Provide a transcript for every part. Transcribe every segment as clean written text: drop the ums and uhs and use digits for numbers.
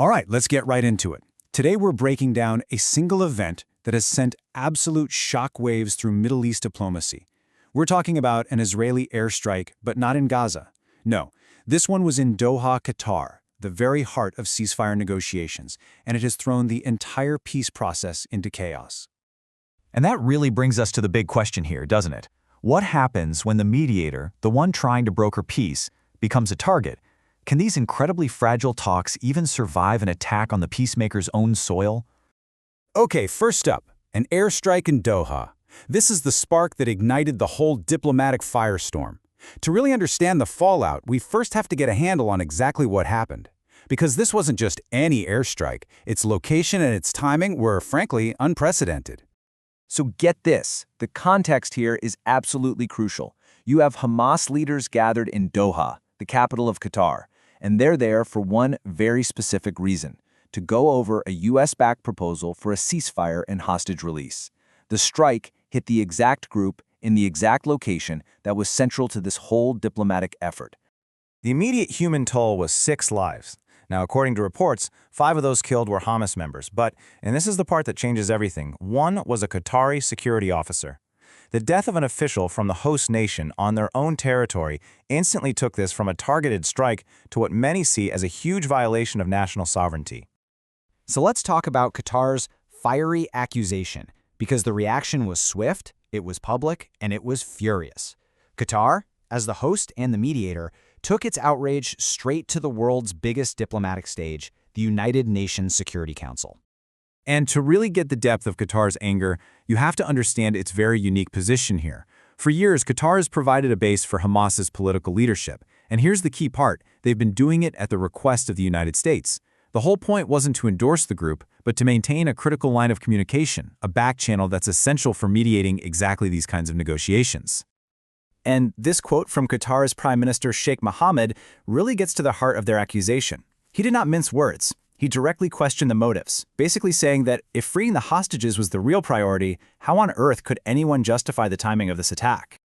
All right, let's get right into it. Today we're breaking down a single event that has sent absolute shockwaves through Middle East diplomacy. We're talking about an Israeli airstrike, but not in Gaza. No, this one was in Doha, Qatar, the very heart of ceasefire negotiations, and it has thrown the entire peace process into chaos. And that really brings us to the big question here, doesn't it? What happens when the mediator, the one trying to broker peace, becomes a target? Can these incredibly fragile talks even survive an attack on the Peacemaker's own soil? Okay, first up, an airstrike in Doha. This is the spark that ignited the whole diplomatic firestorm. To really understand the fallout, we first have to get a handle on exactly what happened. Because this wasn't just any airstrike, its location and its timing were, frankly, unprecedented. So get this, the context here is absolutely crucial. You have Hamas leaders gathered in Doha, the capital of Qatar, and they're there for one very specific reason, to go over a US-backed proposal for a ceasefire and hostage release. The strike hit the exact group in the exact location that was central to this whole diplomatic effort. The immediate human toll was 6 lives. Now, according to reports, 5 of those killed were Hamas members, but, and this is the part that changes everything, 1 was a Qatari security officer. The death of an official from the host nation on their own territory instantly took this from a targeted strike to what many see as a huge violation of national sovereignty. So let's talk about Qatar's fiery accusation, because the reaction was swift, it was public, and it was furious. Qatar, as the host and the mediator, took its outrage straight to the world's biggest diplomatic stage, the United Nations Security Council. And to really get the depth of Qatar's anger, you have to understand its very unique position here. For years, Qatar has provided a base for Hamas's political leadership. And here's the key part, they've been doing it at the request of the United States. The whole point wasn't to endorse the group, but to maintain a critical line of communication, a back channel that's essential for mediating exactly these kinds of negotiations. And this quote from Qatar's Prime Minister Sheikh Mohammed really gets to the heart of their accusation. He did not mince words. He directly questioned the motives, basically saying that if freeing the hostages was the real priority, how on earth could anyone justify the timing of this attack?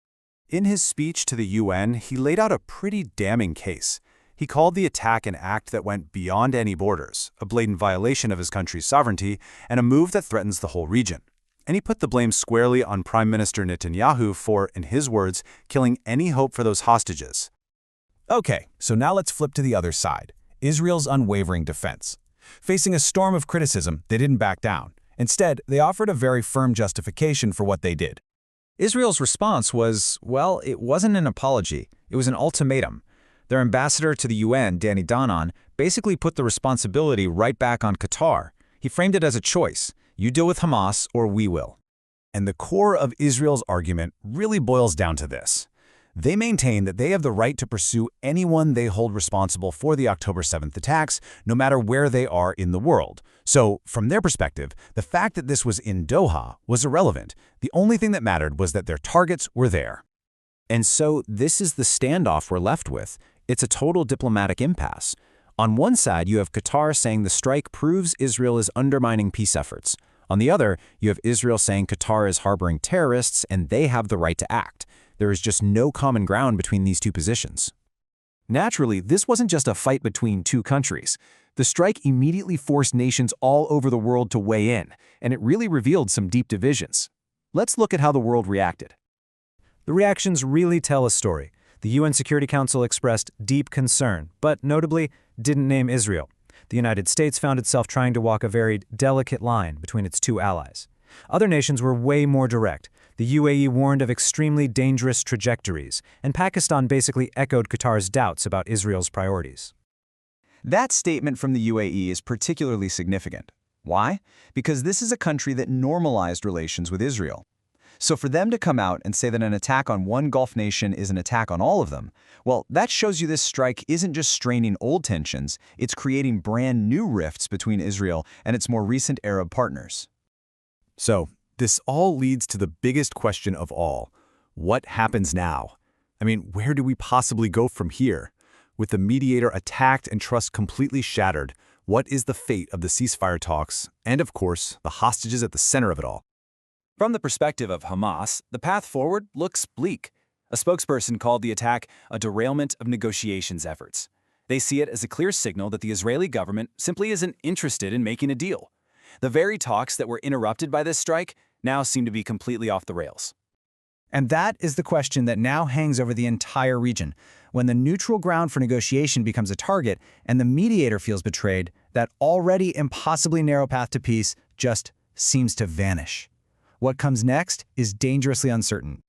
In his speech to the UN, he laid out a pretty damning case. He called the attack an act that went beyond any borders, a blatant violation of his country's sovereignty, and a move that threatens the whole region. And he put the blame squarely on Prime Minister Netanyahu for, in his words, killing any hope for those hostages. Okay, so now let's flip to the other side, Israel's unwavering defense. Facing a storm of criticism, they didn't back down. Instead, they offered a very firm justification for what they did. Israel's response was, well, it wasn't an apology, it was an ultimatum. Their ambassador to the UN, Danny Danon, basically put the responsibility right back on Qatar. He framed it as a choice. You deal with Hamas or we will. And the core of Israel's argument really boils down to this. They maintain that they have the right to pursue anyone they hold responsible for the October 7th attacks, no matter where they are in the world. So, from their perspective, the fact that this was in Doha was irrelevant. The only thing that mattered was that their targets were there. And so, this is the standoff we're left with. It's a total diplomatic impasse. On one side, you have Qatar saying the strike proves Israel is undermining peace efforts. On the other, you have Israel saying Qatar is harboring terrorists and they have the right to act. There is just no common ground between these two positions. Naturally, this wasn't just a fight between two countries. The strike immediately forced nations all over the world to weigh in, and it really revealed some deep divisions. Let's look at how the world reacted. The reactions really tell a story. The UN Security Council expressed deep concern, but notably didn't name Israel. The United States found itself trying to walk a very delicate line between its two allies. Other nations were way more direct. The UAE warned of extremely dangerous trajectories, and Pakistan basically echoed Qatar's doubts about Israel's priorities. That statement from the UAE is particularly significant. Why? Because this is a country that normalized relations with Israel. So for them to come out and say that an attack on one Gulf nation is an attack on all of them, well, that shows you this strike isn't just straining old tensions, it's creating brand new rifts between Israel and its more recent Arab partners. So, this all leads to the biggest question of all. What happens now? I mean, where do we possibly go from here? With the mediator attacked and trust completely shattered, what is the fate of the ceasefire talks and, of course, the hostages at the center of it all? From the perspective of Hamas, the path forward looks bleak. A spokesperson called the attack a derailment of negotiations efforts. They see it as a clear signal that the Israeli government simply isn't interested in making a deal. The very talks that were interrupted by this strike now seem to be completely off the rails. And that is the question that now hangs over the entire region. When the neutral ground for negotiation becomes a target and the mediator feels betrayed, that already impossibly narrow path to peace just seems to vanish. What comes next is dangerously uncertain.